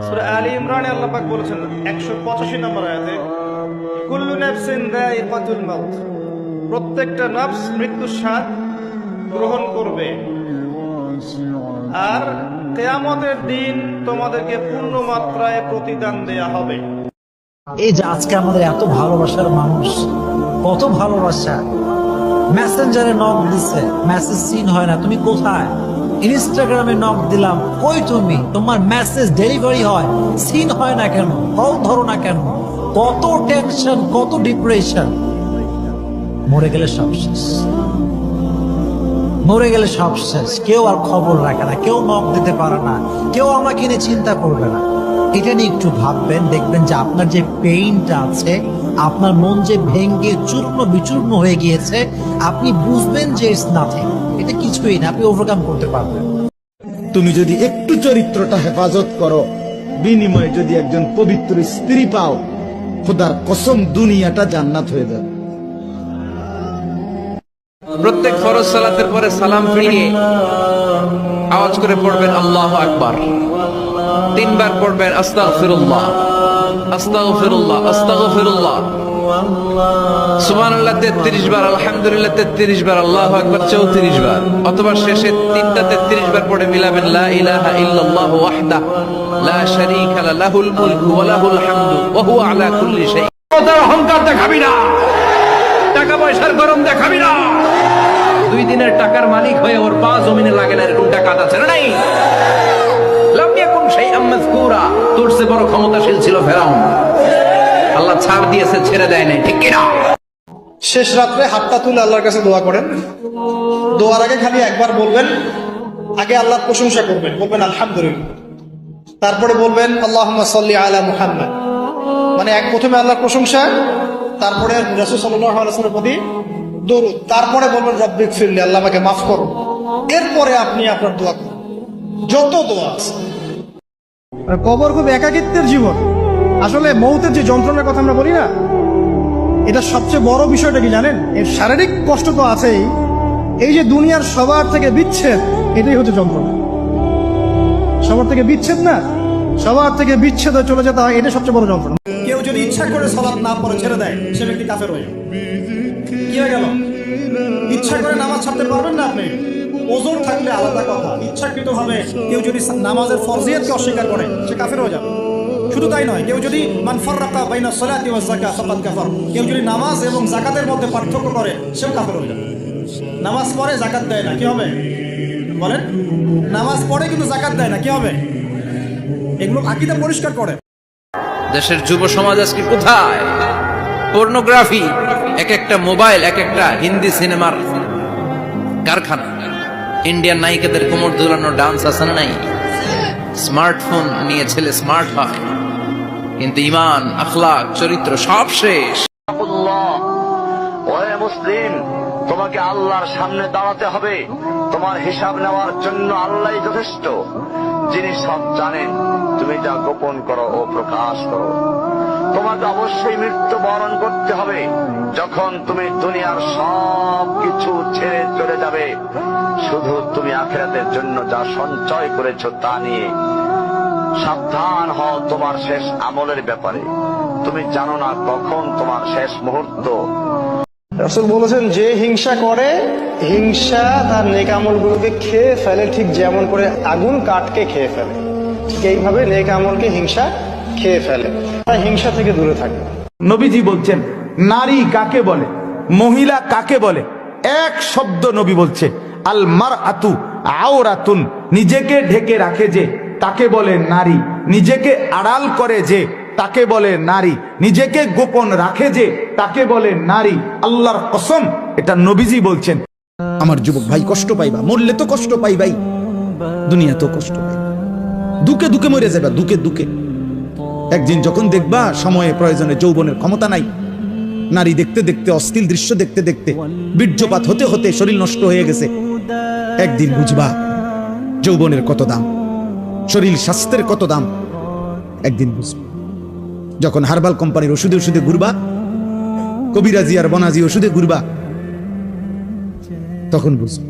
সূরা আলী ইমরানে আল্লাহ পাক বলেছেন 185 নম্বর আয়াতে, কুল্লু নাফসিন যায়িকাতুল মাউত, প্রত্যেকটা নফস মৃত্যুর স্বাদ গ্রহণ করবে, আর কিয়ামতের দিন তোমাদেরকে পূর্ণ মাত্রায় প্রতিদান দেয়া হবে। এই যে আজকে আমাদের এত ভালোবাসার মানুষ, কত ভালোবাসা, মেসেঞ্জারে নক দিছে, মেসেজ সিন হয় না, তুমি কোথায়? ইনস্টাগ্রামে নক দিলাম, কই তুমি? তোমার মেসেজ ডেলিভারি হয়, সিন হয় না কেন? কল ধরো না কেন? কত টেনশন, কত ডিপ্রেশন। মরে গেলে সব শেষ, মরে গেলে সব শেষ। কেউ আর খবর রাখে না, কেউ নক দিতে পারে না, কেউ আমাকে নিয়ে চিন্তা করবে না। এটা নিয়ে একটু ভাববেন, দেখবেন যে আপনার যে পেইনটা আছে, আপনার মন যে ভেঙ্গে চূর্ণ বিচূর্ণ হয়ে গিয়েছে, আপনি বুঝবেন যে ইটস নাথিং, এটা কিছুই না, আপনি ওভারকাম করতে পারবেন। তুমি যদি একটু চরিত্রটা হেফাজত করো, বিনিময়ে যদি একজন পবিত্র স্ত্রী পাও, খোদার কসম দুনিয়াটা জান্নাত হয়ে যাবে। প্রত্যেক ফরজ সালাতের পরে সালাম ফিরিয়ে আওয়াজ করে পড়বেন আল্লাহু আকবার। 3 বার পড়বেন আস্তাগফিরুল্লাহ, আস্তাগফিরুল্লাহ, আস্তাগফিরুল্লাহ। সুবহানাল্লাহ 33 বার, আলহামদুলিল্লাহ 33 বার, আল্লাহু আকবার 34 বার, অথবা শেষে 3টা 33 বার পড়ে মিলাবেন লা ইলাহা ইল্লাল্লাহ ওয়াহদা লা শারীকা লাহুল মুলকু ওয়া লাহুল হামদু ওয়া হুয়া আলা কুল্লি শাইইন। তোর অহংকার দেখাবি না, টাকা পয়সার গরম দেখাবি না। 2 দিনের টাকার মালিক হয়ে ওর পা জমিনে লাগে না, এরকম টাকা আছে না? নাই। লাম ইয়াকুন শাইআম মাযকুরা, তোর চেয়ে বড় ক্ষমতাশীল ছিল ফেরাউন, আল্লাহ ছাড় দিয়েছে, ছেড়ে দেয় নাই, ঠিক কি না? শেষ রাত্রে হাতটা তুলে আল্লাহর কাছে দোয়া করেন। দোয়ার আগে খালি একবার বলবেন, আগে আল্লাহর প্রশংসা করবেন, বলবেন আলহামদুলিল্লাহ, তারপরে বলবেন আল্লাহুম্মা সাল্লি আলা মুহাম্মাদ, মানে প্রথমে আল্লাহর প্রশংসা, তারপরে রাসূল সাল্লাল্লাহু আলাইহি ওয়াসাল্লামের প্রতি দরুদ, তারপরে বলবেন রব্বিগফিরলি, আল্লাহ আমাকে মাফ করো। এরপরে আপনি আপনার দোয়া করুন, যত দোয়া আছে। কবর খুব একাকিত্বের জীবন। আসলে মৌতের যে যন্ত্রণার কথা আমরা বলি না, এটা সবচেয়ে বড় বিষয়টা কি জানেন? এর শারীরিক কষ্ট তো আছেই, এই যে দুনিয়ার সবার থেকে বিচ্ছেদ, এটাই হচ্ছে যন্ত্রণা। সবার থেকে বিচ্ছেদ না, সবার থেকে বিচ্ছেদ হয়ে চলে যেতে হয়, এটা সবচেয়ে বড় যন্ত্রণা। কেউ যদি ইচ্ছা করে সালাত না পড়ে ছেড়ে দেয়, সে ব্যক্তি কাফের হয়ে যাবে। কি হয়ে গেল? ইচ্ছা করে নামাজ ছাড়তে পারবেন না আপনি, ওজোর থাকলে আলাদা কথা। ইচ্ছাকৃত ভাবে কেউ যদি নামাজের ফরজিয়তকে অস্বীকার করে, সে কাফের হয়ে যাবে। শুধু তাই নয়, কেউ যদি মান ফাররাকা বাইনা সালাতি ওয়াজ যাকাত ফাকাদ কাফার, কেউ যদি নামাজ এবং যাকাতের মধ্যে পার্থক্য করে, সেও কাফের হয়ে যাবে। নামাজ পড়ে যাকাত দেয় না, কি হবে বলেন? নামাজ পড়ে কিন্তু যাকাত দেয় না, কি হবে? এগুলো আকীদা পরিষ্কার করে। দেশের যুব সমাজ আজকে কোথায়? পর্নোগ্রাফি, এক একটা মোবাইল, এক একটা হিন্দি সিনেমার কারখানা। ইন্ডিয়ান নায়িকাদের কোমর দোলানো ডান্স আছে না নাই? স্মার্টফোন নিয়ে ছেলে স্মার্ট হয়, কিন্তু ঈমান, আখলাক, চরিত্র সব শেষ। ওহে মুসলিম, তোমাকে আল্লাহর সামনে দাঁড়াতে হবে। তোমার হিসাব নেওয়ার জন্য আল্লাহই যথেষ্ট, যিনি সব জানেন। তুমি তা গোপন করো ও প্রকাশ করো। তোমাকে অবশ্যই মৃত্যু বরণ করতে হবে। যখন তুমি দুনিয়ার সব কিছু ছেড়ে চলে যাবে, শুধু তুমি আখিরাতের জন্য যা সঞ্চয় করেছো তা নিয়ে সাবধান হও তোমার শেষ আমলের ব্যাপারে। তুমি জানো না কখন তোমার শেষ মুহূর্ত। রাসূল বলেছেন, যে হিংসা করে, হিংসা তার নেক আমলগুলোকে খেয়ে ফেলে, ঠিক যেমন করে আগুন কাঠকে খেয়ে ফেলে, ঠিক এইভাবে নেক আমলকে হিংসা খেয়ে ফেলে। তাই হিংসা থেকে দূরে থাকবে। নবীজি বলছেন, নারী কাকে বলে, মহিলা কাকে বলে? এক শব্দ নবী বলছে, আল মারআতু আওরাতুন, নিজেকে ঢেকে রাখে যে, তাকে বলে নারী। নিজেকে আড়াল করে যে, তাকে বলে নারী। নিজেকে গোপন রাখে যে, তাকে বলে নারী। আল্লাহর কসম, এটা নবীজি বলছেন। আমার যুবক ভাই, কষ্ট পাইবা, মরলে তো কষ্ট পাইবাই, দুনিয়া তো কষ্ট পাই, দুকে দুকে মরে যাবা, দুকে দুকে। একদিন যখন দেখবা সময়ে প্রয়োজনে যৌবনের ক্ষমতা নাই, নারী দেখতে দেখতে, অশ্লীল দৃশ্য দেখতে দেখতে, বীর্যপাত হতে হতে শরীর নষ্ট হয়ে গেছে, একদিন বুঝবা যৌবনের কত দাম, শরীর স্বাস্থ্যের কত দাম। একদিন বুঝবা যখন হার্বাল কোম্পানির ওষুধে ওষুধে ঘুরবা, কবিরাজি আর বনাজি ওষুধে ঘুরবা, তখন বুঝবা।